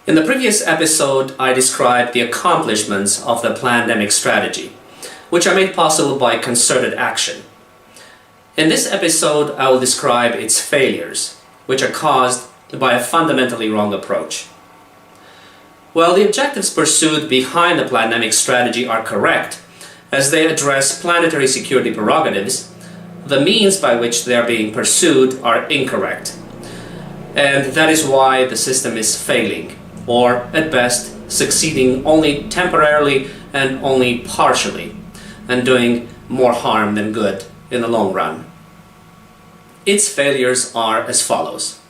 In the previous episode, I described the accomplishments of the Plandemic strategy, which are made possible by concerted action. In this episode, I will describe its failures, which are caused by a fundamentally wrong approach. While the objectives pursued behind the Plandemic strategy are correct, as they address planetary security prerogatives, the means by which they are being pursued are incorrect. And that is why the system is failing, or at best succeeding only temporarily and only partially, and doing more harm than good in the long run. Its failures are as follows.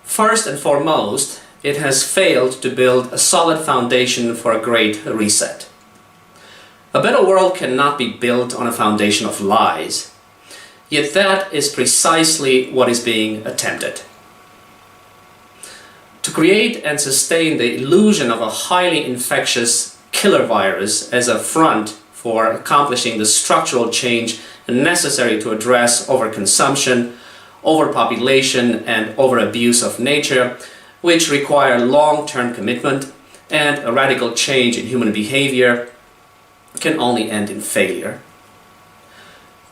First and foremost, it has failed to build a solid foundation for a great reset. A better world cannot be built on a foundation of lies, yet that is precisely what is being attempted. To create and sustain the illusion of a highly infectious killer virus as a front for accomplishing the structural change necessary to address overconsumption, overpopulation, and overabuse of nature, which require long-term commitment and a radical change in human behavior, can only end in failure.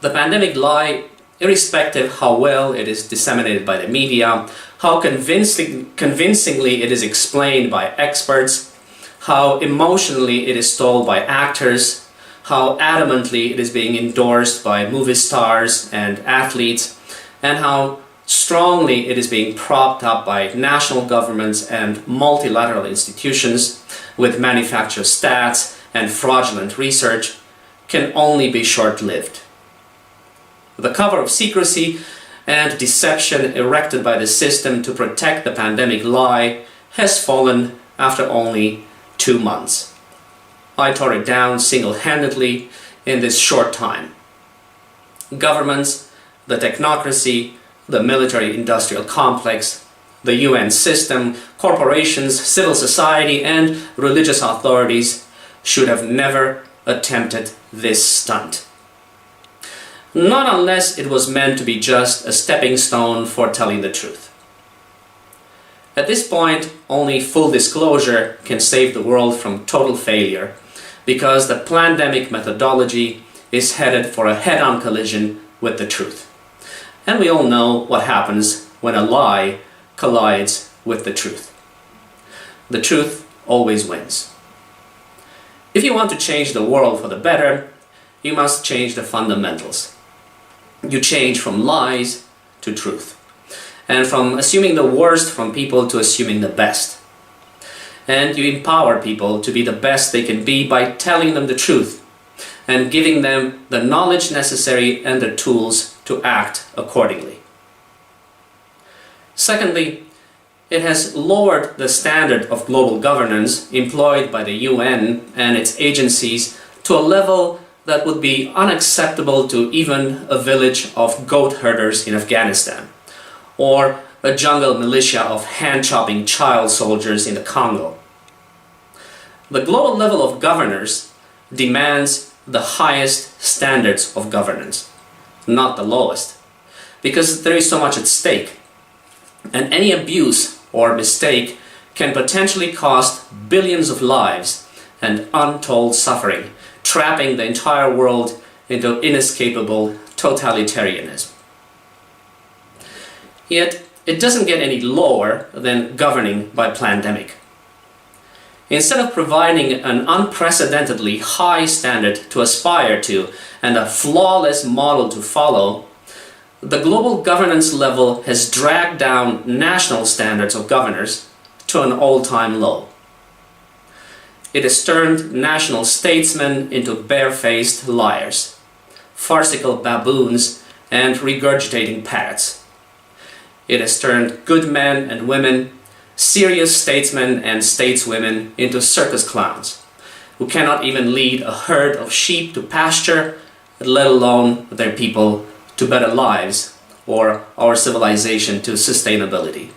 The pandemic lie, irrespective how well it is disseminated by the media, how convincingly it is explained by experts, how emotionally it is told by actors, how adamantly it is being endorsed by movie stars and athletes, and how strongly it is being propped up by national governments and multilateral institutions with manufactured stats and fraudulent research, can only be short-lived. The cover of secrecy and deception erected by the system to protect the pandemic lie has fallen after only 2 months. I tore it down single-handedly in this short time. Governments, the technocracy, the military-industrial complex, the UN system, corporations, civil society, and religious authorities should have never attempted this stunt. Not unless it was meant to be just a stepping stone for telling the truth. At this point, only full disclosure can save the world from total failure, because the Plandemic methodology is headed for a head-on collision with the truth. And we all know what happens when a lie collides with the truth. The truth always wins. If you want to change the world for the better, you must change the fundamentals. You change from lies to truth, and from assuming the worst from people to assuming the best. And you empower people to be the best they can be by telling them the truth and giving them the knowledge necessary and the tools to act accordingly. Secondly, it has lowered the standard of global governance employed by the UN and its agencies to a level that would be unacceptable to even a village of goat herders in Afghanistan, or a jungle militia of hand-chopping child soldiers in the Congo. The global level of governors demands the highest standards of governance, not the lowest, because there is so much at stake, and any abuse or mistake can potentially cost billions of lives and untold suffering, trapping the entire world into inescapable totalitarianism. Yet, it doesn't get any lower than governing by Plandemic. Instead of providing an unprecedentedly high standard to aspire to and a flawless model to follow, the global governance level has dragged down national standards of governors to an all-time low. It has turned national statesmen into barefaced liars, farcical baboons, and regurgitating parrots. It has turned good men and women, serious statesmen and stateswomen into circus clowns, who cannot even lead a herd of sheep to pasture, let alone their people to better lives or our civilization to sustainability.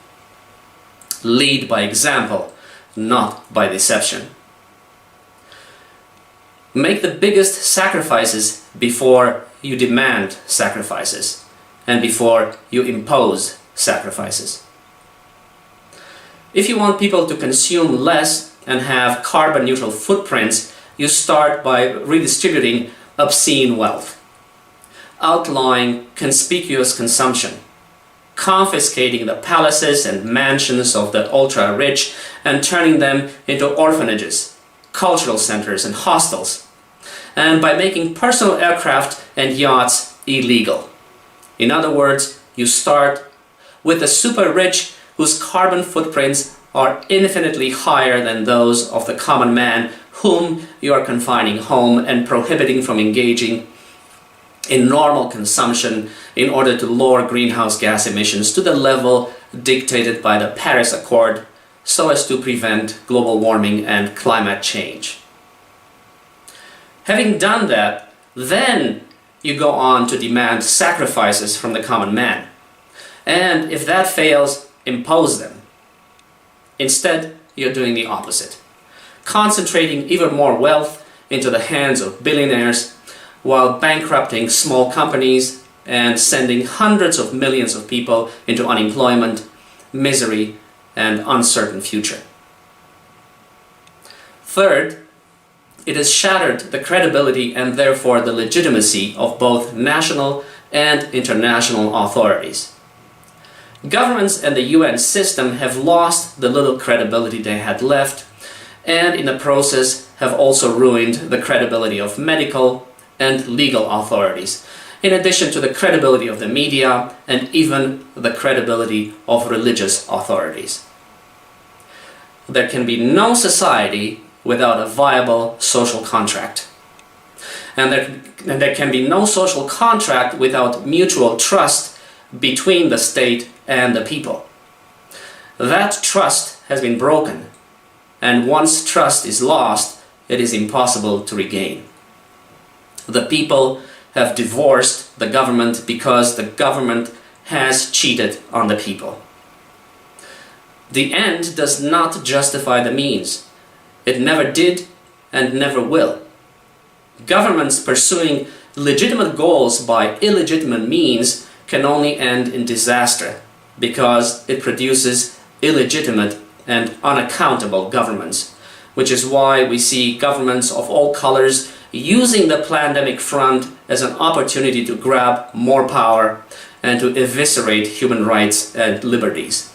Lead by example, not by deception. Make the biggest sacrifices before you demand sacrifices and before you impose sacrifices. If you want people to consume less and have carbon neutral footprints, you start by redistributing obscene wealth, outlawing conspicuous consumption, confiscating the palaces and mansions of the ultra-rich and turning them into orphanages, cultural centers and hostels, and by making personal aircraft and yachts illegal. In other words, you start with the super-rich whose carbon footprints are infinitely higher than those of the common man, whom you are confining home and prohibiting from engaging in normal consumption in order to lower greenhouse gas emissions to the level dictated by the Paris Accord so as to prevent global warming and climate change. Having done that, then you go on to demand sacrifices from the common man. And if that fails, impose them. Instead, you're doing the opposite, concentrating even more wealth into the hands of billionaires while bankrupting small companies and sending hundreds of millions of people into unemployment, misery, and uncertain future. Third, it has shattered the credibility and therefore the legitimacy of both national and international authorities. Governments and the UN system have lost the little credibility they had left, and in the process have also ruined the credibility of medical and legal authorities, in addition to the credibility of the media and even the credibility of religious authorities. There can be no society without a viable social contract. And there can be no social contract without mutual trust between the state and the people. That trust has been broken, and once trust is lost, it is impossible to regain. The people have divorced the government because the government has cheated on the people. The end does not justify the means. It never did and never will. Governments pursuing legitimate goals by illegitimate means can only end in disaster because it produces illegitimate and unaccountable governments, which is why we see governments of all colors using the Plandemic front as an opportunity to grab more power and to eviscerate human rights and liberties.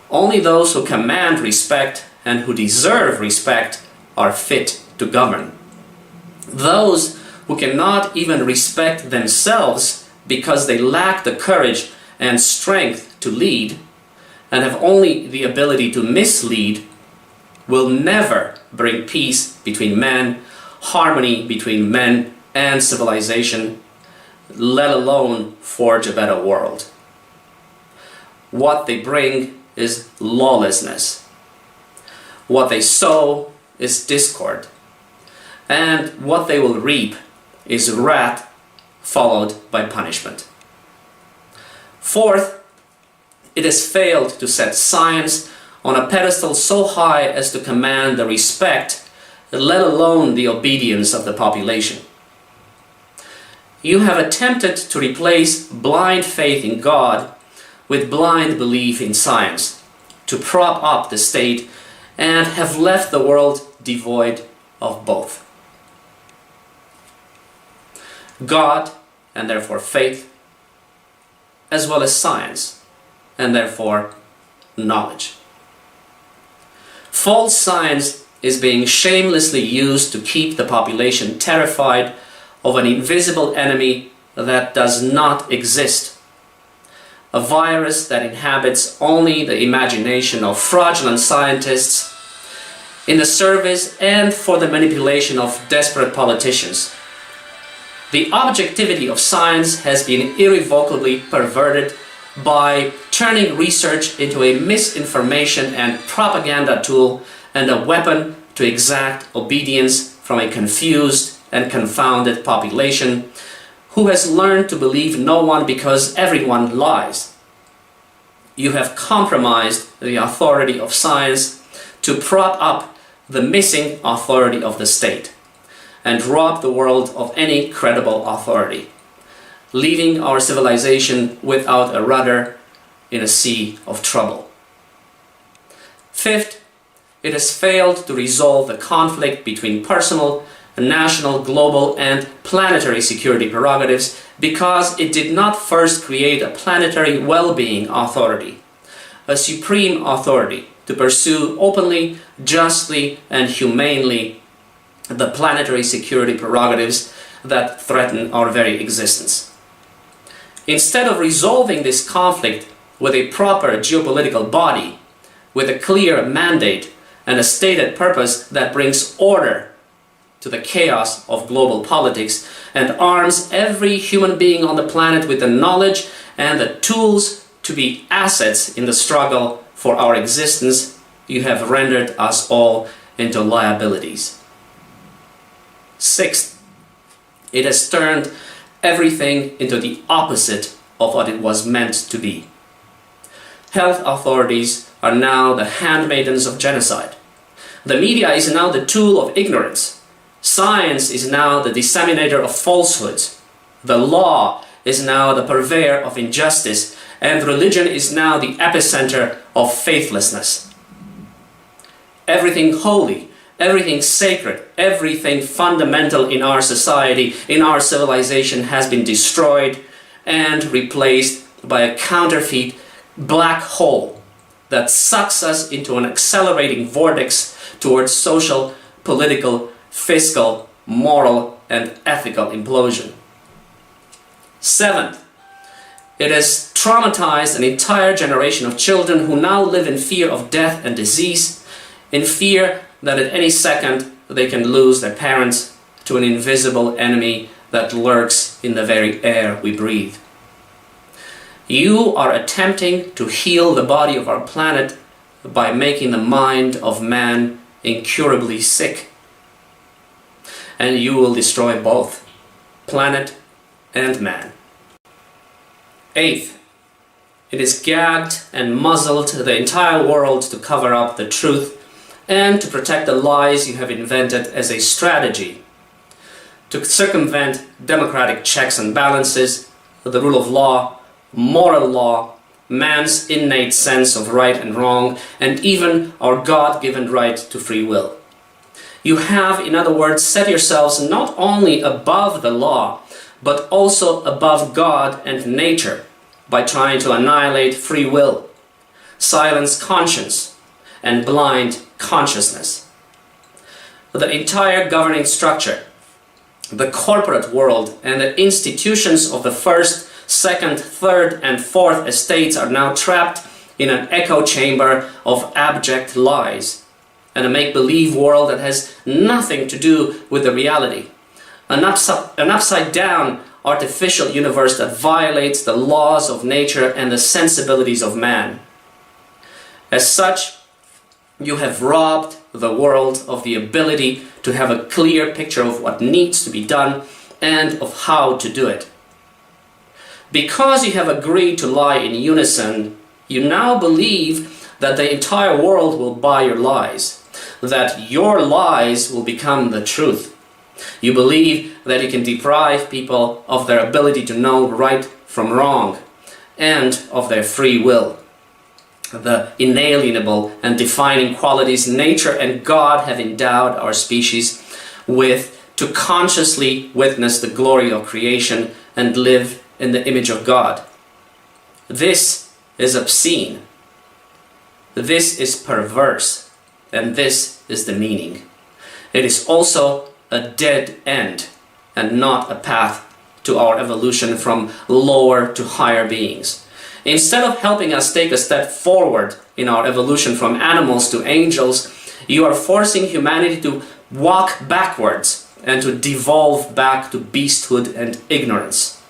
Only those who command respect and who deserve respect are fit to govern. Those who cannot even respect themselves because they lack the courage and strength to lead and have only the ability to mislead will never bring peace between men, harmony between men and civilization, let alone forge a better world. What they bring is lawlessness. What they sow is discord. And what they will reap is wrath followed by punishment. Fourth, it has failed to set science on a pedestal so high as to command the respect, let alone the obedience of the population. You have attempted to replace blind faith in God with blind belief in science, to prop up the state, and have left the world devoid of both. God, and therefore faith, as well as science, and therefore knowledge. False science is being shamelessly used to keep the population terrified of an invisible enemy that does not exist. A virus that inhabits only the imagination of fraudulent scientists in the service and for the manipulation of desperate politicians. The objectivity of science has been irrevocably perverted by turning research into a misinformation and propaganda tool and a weapon to exact obedience from a confused and confounded population who has learned to believe no one because everyone lies. You have compromised the authority of science to prop up the missing authority of the state and rob the world of any credible authority, leaving our civilization without a rudder in a sea of trouble. Fifth, it has failed to resolve the conflict between personal, national, global, and planetary security prerogatives because it did not first create a planetary well-being authority, a supreme authority to pursue openly, justly, and humanely the planetary security prerogatives that threaten our very existence. Instead of resolving this conflict with a proper geopolitical body, with a clear mandate and a stated purpose that brings order to the chaos of global politics and arms every human being on the planet with the knowledge and the tools to be assets in the struggle for our existence, you have rendered us all into liabilities. Sixth, it has turned everything into the opposite of what it was meant to be. Health authorities are now the handmaidens of genocide. The media is now the tool of ignorance. Science is now the disseminator of falsehoods. The law is now the purveyor of injustice, and religion is now the epicenter of faithlessness. Everything holy, everything sacred, everything fundamental in our society, in our civilization has been destroyed and replaced by a counterfeit black hole that sucks us into an accelerating vortex towards social, political, fiscal, moral, and ethical implosion. Seventh, it has traumatized an entire generation of children who now live in fear of death and disease, in fear that at any second they can lose their parents to an invisible enemy that lurks in the very air we breathe. You are attempting to heal the body of our planet by making the mind of man incurably sick. And you will destroy both planet and man. Eighth, it has gagged and muzzled the entire world to cover up the truth and to protect the lies you have invented as a strategy to circumvent democratic checks and balances, the rule of law, moral law, man's innate sense of right and wrong, and even our God-given right to free will. You have, in other words, set yourselves not only above the law, but also above God and nature by trying to annihilate free will, silence conscience, and blind consciousness. The entire governing structure, the corporate world, and the institutions of the first, second, third, and fourth estates are now trapped in an echo chamber of abject lies and a make-believe world that has nothing to do with the reality. An upside-down artificial universe that violates the laws of nature and the sensibilities of man. As such, you have robbed the world of the ability to have a clear picture of what needs to be done and of how to do it. Because you have agreed to lie in unison, you now believe that the entire world will buy your lies, that your lies will become the truth. You believe that you can deprive people of their ability to know right from wrong and of their free will, the inalienable and defining qualities nature and God have endowed our species with to consciously witness the glory of creation and live in the image of God. This is obscene. This is perverse. And this is the meaning. It is also a dead end and not a path to our evolution from lower to higher beings. Instead of helping us take a step forward in our evolution from animals to angels, you are forcing humanity to walk backwards and to devolve back to beasthood and ignorance.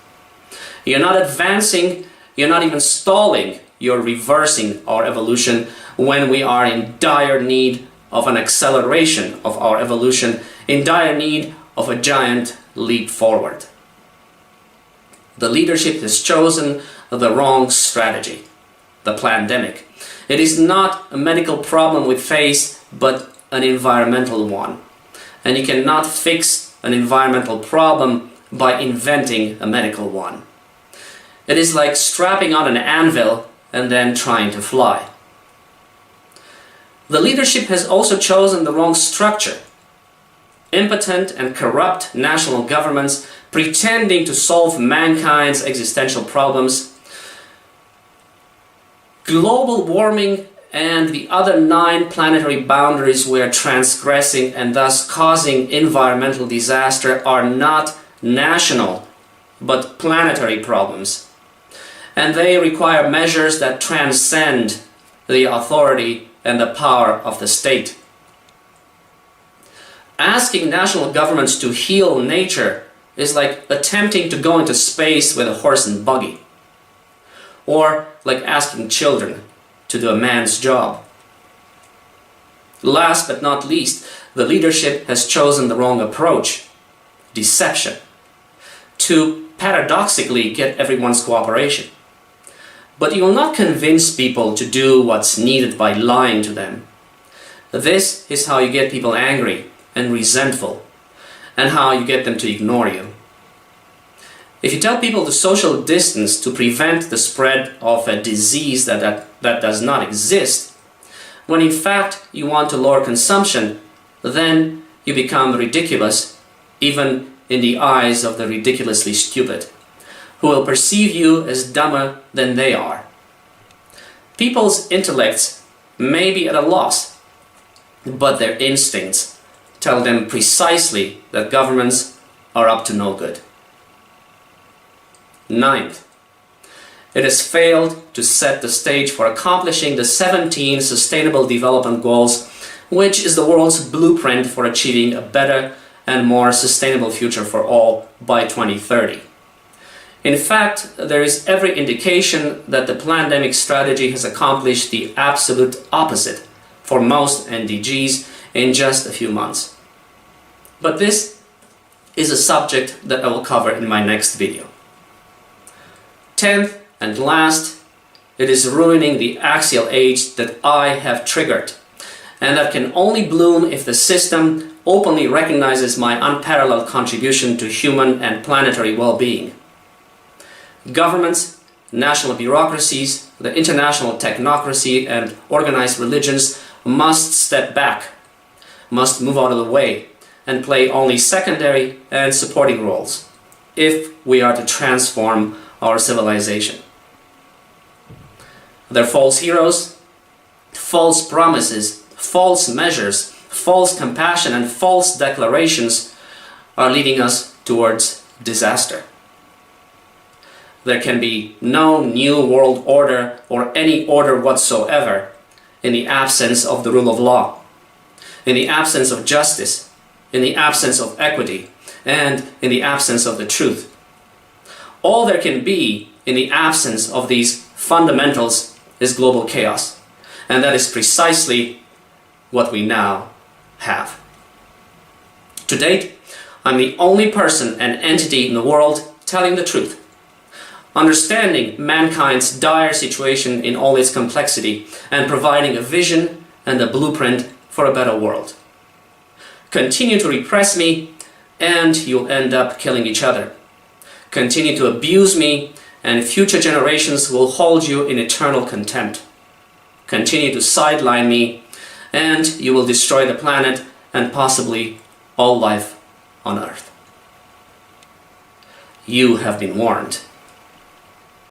You're not advancing, you're not even stalling, you're reversing our evolution when we are in dire need of an acceleration of our evolution, in dire need of a giant leap forward. The leadership has chosen the wrong strategy, the plandemic. It is not a medical problem we face, but an environmental one. And you cannot fix an environmental problem by inventing a medical one. It is like strapping on an anvil and then trying to fly. The leadership has also chosen the wrong structure. Impotent and corrupt national governments pretending to solve mankind's existential problems. Global warming and the other 9 planetary boundaries we are transgressing and thus causing environmental disaster are not national but planetary problems. And they require measures that transcend the authority and the power of the state. Asking national governments to heal nature is like attempting to go into space with a horse and buggy, or like asking children to do a man's job. Last but not least, the leadership has chosen the wrong approach: deception, to paradoxically get everyone's cooperation. But you will not convince people to do what's needed by lying to them. This is how you get people angry and resentful, and how you get them to ignore you. If you tell people to social distance to prevent the spread of a disease that does not exist, when in fact you want to lower consumption, then you become ridiculous, even in the eyes of the ridiculously stupid, who will perceive you as dumber than they are. People's intellects may be at a loss, but their instincts tell them precisely that governments are up to no good. Ninth, it has failed to set the stage for accomplishing the 17 Sustainable Development Goals, which is the world's blueprint for achieving a better and more sustainable future for all by 2030. In fact, there is every indication that the Plandemic strategy has accomplished the absolute opposite for most NDGs in just a few months. But this is a subject that I will cover in my next video. 10th and last, it is ruining the axial age that I have triggered, and that can only bloom if the system openly recognizes my unparalleled contribution to human and planetary well-being. Governments, national bureaucracies, the international technocracy, and organized religions must step back, must move out of the way, and play only secondary and supporting roles if we are to transform our civilization. Their false heroes, false promises, false measures, false compassion, and false declarations are leading us towards disaster. There can be no new world order or any order whatsoever in the absence of the rule of law, in the absence of justice, in the absence of equity, and in the absence of the truth. All there can be in the absence of these fundamentals is global chaos, and that is precisely what we now have. To date, I'm the only person and entity in the world telling the truth, understanding mankind's dire situation in all its complexity, and providing a vision and a blueprint for a better world. Continue to repress me, and you'll end up killing each other. Continue to abuse me, and future generations will hold you in eternal contempt. Continue to sideline me, and you will destroy the planet and possibly all life on Earth. You have been warned.